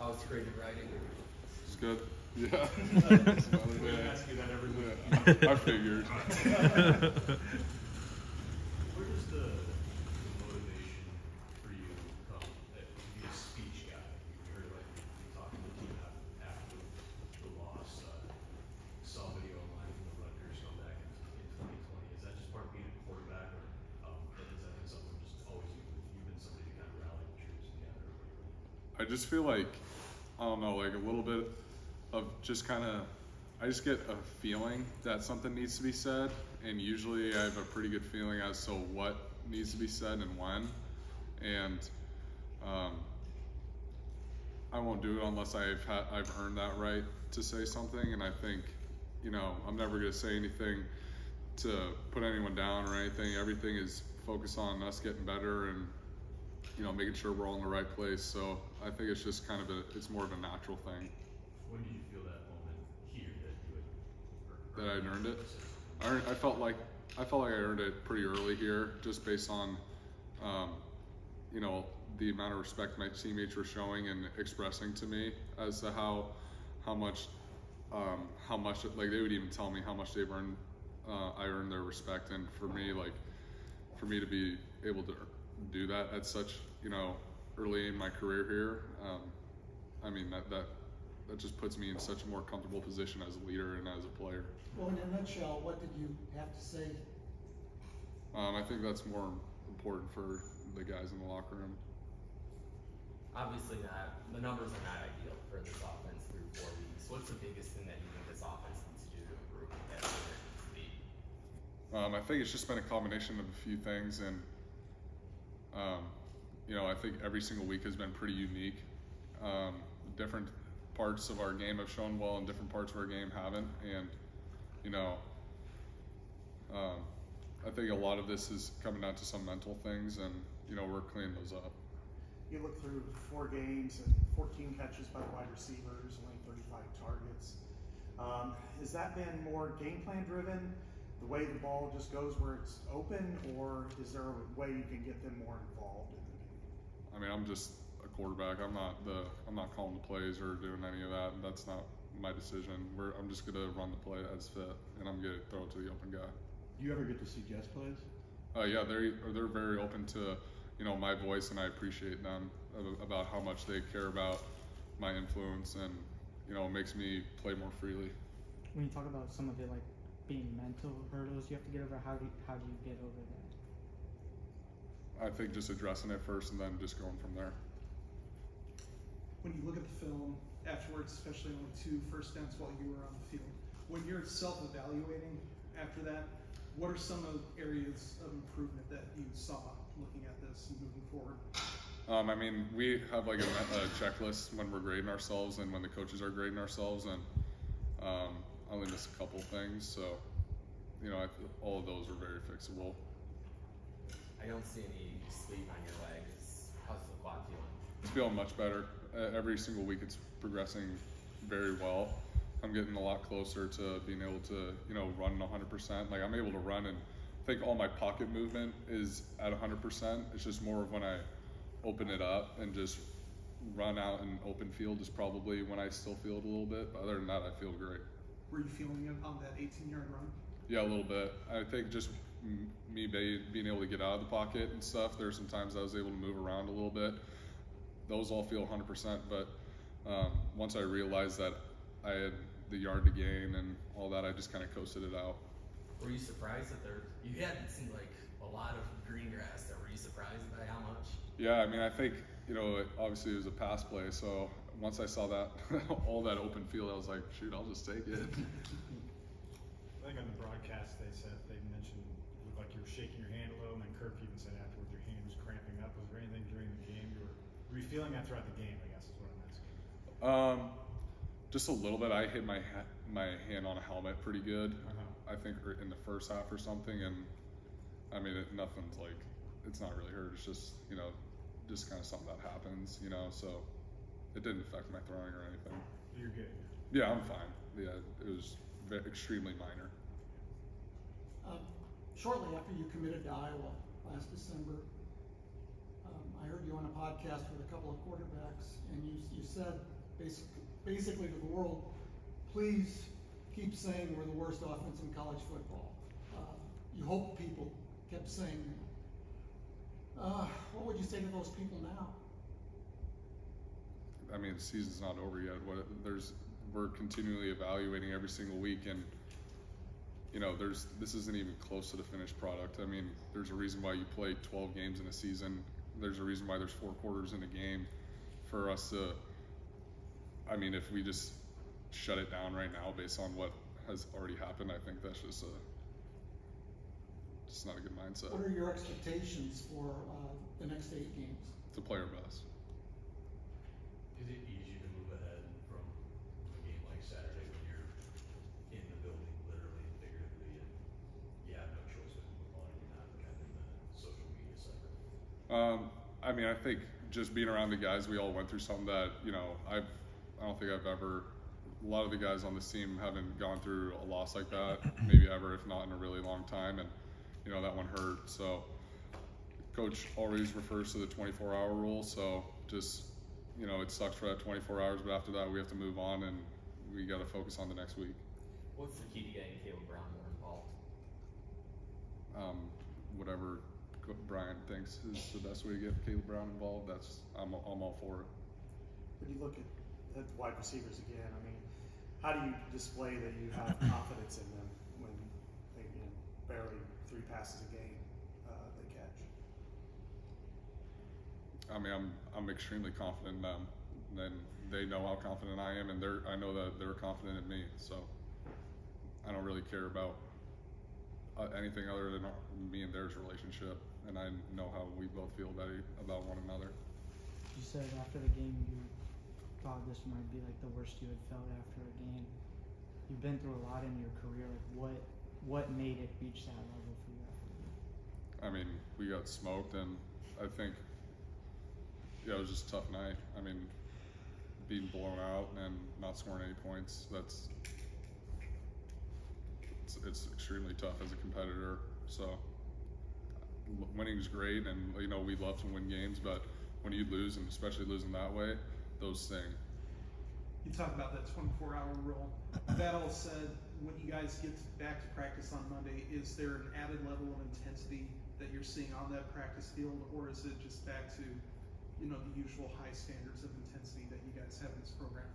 How's creative writing? It's good. Yeah. We ask you that every week. I figured. Where does the motivation for you come? To be a speech guy. You heard like you talking to the team after the loss. Saw a video online from the Rutgers come back in 2020. Is that just part of being a quarterback, or has that been something just always you've been somebody to kind of rally the troops together? I just feel like, I don't know, like a little bit of just kind of, I just get a feeling that something needs to be said, and usually I have a pretty good feeling as to what needs to be said and when, and I won't do it unless I've earned that right to say something. And I think, you know, I'm never going to say anything to put anyone down or anything. Everything is focused on us getting better and, you know, making sure we're all in the right place. So I think it's just kind of it's more of a natural thing. When did you feel that moment here that you That I earned it? I felt like I earned it pretty early here, just based on, you know, the amount of respect my teammates were showing and expressing to me as to how much like they would even tell me how much they've earned. I earned their respect, and for me to be able to do that at such, you know, early in my career here, I mean that just puts me in such a more comfortable position as a leader and as a player. Well, in a nutshell, what did you have to say? I think that's more important for the guys in the locker room. Obviously the numbers are not ideal for this offense through 4 weeks. What's the biggest thing that you think this offense needs to do to improve that lead? I think it's just been a combination of a few things, and you know, I think every single week has been pretty unique. Different parts of our game have shown well, and different parts of our game haven't. And you know, I think a lot of this is coming down to some mental things, and you know, we're cleaning those up. You look through 4 games and 14 catches by the wide receivers, only 35 targets. Has that been more game plan driven, the way the ball just goes where it's open, or is there a way you can get them more involved in the game? I mean, I'm just a quarterback. I'm not calling the plays or doing any of that. That's not my decision. I'm just gonna run the play as fit, and I'm gonna throw it to the open guy. Do you ever get to suggest plays? Yeah, they're very open to, you know, my voice, and I appreciate them about how much they care about my influence, and you know, it makes me play more freely. When you talk about some of it, like being mental hurdles you have to get over, how do you get over that? I think just addressing it first, and then just going from there. When you look at the film afterwards, especially only 2 first downs while you were on the field, when you're self-evaluating after that, what are some of the areas of improvement that you saw looking at this and moving forward? I mean, we have like a checklist when we're grading ourselves and when the coaches are grading ourselves, and I only missed a couple things, so you know, all of those are very fixable. I don't see any sleep on your legs. How's the quad feeling? It's feeling much better. Every single week it's progressing very well. I'm getting a lot closer to being able to, you know, run 100%. Like I'm able to run, and I think all my pocket movement is at 100%. It's just more of when I open it up and just run out in open field is probably when I still feel it a little bit. But other than that, I feel great. Were you feeling it on that 18-yard run? Yeah, a little bit. I think just me being able to get out of the pocket and stuff, there are some times I was able to move around a little bit. Those all feel 100%, but once I realized that I had the yard to gain and all that, I just kind of coasted it out. Were you surprised that you hadn't seen like a lot of green grass there? Were you surprised by how much? Yeah, I mean, I think, you know, obviously it was a pass play, so once I saw that, all that open field, I was like, shoot, I'll just take it. I think on the broadcast they mentioned it looked like you were shaking your hand a little, and then Kirk even said afterwards your hand was cramping up. Was there anything during the game were you feeling that throughout the game, I guess is what I'm asking? Just a little bit. I hit my hand on a helmet pretty good. I think in the first half or something, and I mean, nothing's like, it's not really hurt. It's just, you know, just kind of something that happens, you know, so it didn't affect my throwing or anything. You're good. Yeah, I'm fine. Yeah, it was extremely minor. Shortly after you committed to Iowa last December, I heard you on a podcast with a couple of quarterbacks, and you said basically to the world, please keep saying we're the worst offense in college football. You hope people kept saying that. What would you say to those people now? I mean, the season's not over yet. We're continually evaluating every single week, and this isn't even close to the finished product. I mean, there's a reason why you play 12 games in a season. There's a reason why there's 4 quarters in a game. For us to, I mean, if we just shut it down right now based on what has already happened, I think that's just not a good mindset. What are your expectations for the next 8 games? To play our best. Is it easier to move ahead from a game like Saturday when you're in the building, literally and figuratively, and you have no choice but to move on, and you're not kind of in the social media cycle? I mean, I think just being around the guys, we all went through something that, I don't think I've ever, a lot of the guys on this team haven't gone through a loss like that, maybe ever, if not in a really long time, and, that one hurt. So coach always refers to the 24-hour rule, so just, it sucks for that 24 hours, but after that we have to move on and we got to focus on the next week. What's the key to getting Caleb Brown more involved? Whatever Brian thinks is the best way to get Caleb Brown involved, I'm all for it. When you look at the wide receivers again, I mean, how do you display that you have confidence in them when they barely 3 passes a game they catch? I mean, I'm extremely confident in them. Then they know how confident I am, and I know that they're confident in me. So I don't really care about anything other than me and theirs relationship, and I know how we both feel about one another. You said after the game you thought this might be like the worst you had felt after a game. You've been through a lot in your career. Like what made it reach that level for you after the game? I mean, we got smoked, and I think it was just a tough night. I mean, being blown out and not scoring any points, it's extremely tough as a competitor. So winning is great, and we love to win games, but when you lose, and especially losing that way, those sting. You talk about that 24-hour rule. That all said, when you guys get back to practice on Monday, is there an added level of intensity that you're seeing on that practice field, or is it just back to the usual high standards of intensity that you guys have in this program?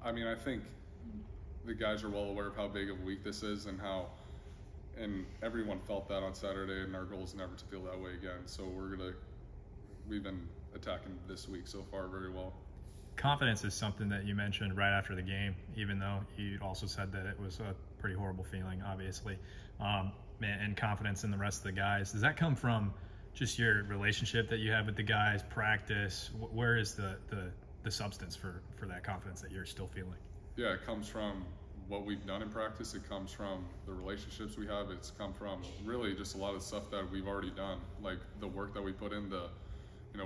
I mean, I think the guys are well aware of how big of a week this is, and everyone felt that on Saturday, and our goal is never to feel that way again. So we've been attacking this week so far very well. Confidence is something that you mentioned right after the game, even though you also said that it was a pretty horrible feeling, obviously, and confidence in the rest of the guys. Does that come from just your relationship that you have with the guys, practice? Where is the substance for that confidence that you're still feeling? Yeah, it comes from what we've done in practice. It comes from the relationships we have. It's come from really just a lot of stuff that we've already done, like the work that we put in.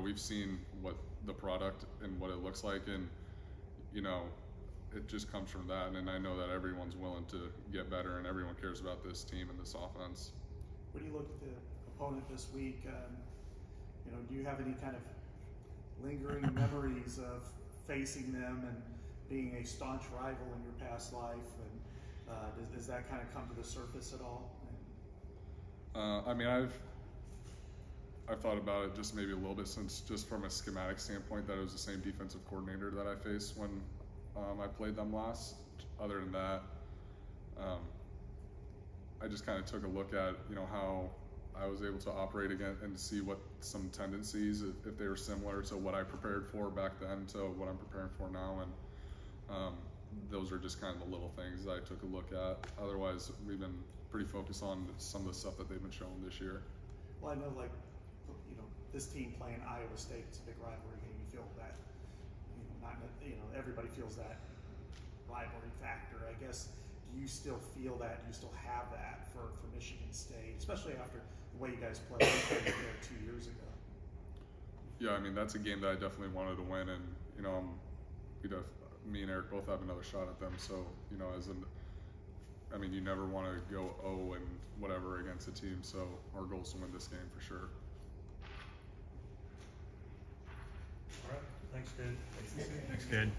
We've seen what the product and what it looks like, and it just comes from that. And I know that everyone's willing to get better, and everyone cares about this team and this offense. When you look at the opponent this week, do you have any kind of lingering memories of facing them and being a staunch rival in your past life, and does that kind of come to the surface at all? I mean, I've thought about it just maybe a little bit, since just from a schematic standpoint, that it was the same defensive coordinator that I faced when I played them last. Other than that, I just kind of took a look at how I was able to operate again and see what some tendencies, if they were similar to what I prepared for back then to what I'm preparing for now, and those are just kind of the little things that I took a look at. Otherwise, we've been pretty focused on some of the stuff that they've been showing this year. Well, I know, this team playing Iowa State, it's a big rivalry game. You feel that, everybody feels that rivalry factor. I guess, do you still feel that? Do you still have that for Michigan State, especially after the way you guys played there 2 years ago? Yeah, I mean, that's a game that I definitely wanted to win, and me and Eric both have another shot at them. So you never want to go 0 and whatever against a team. So our goal is to win this game for sure. Thanks, Cade. Thanks, Cade.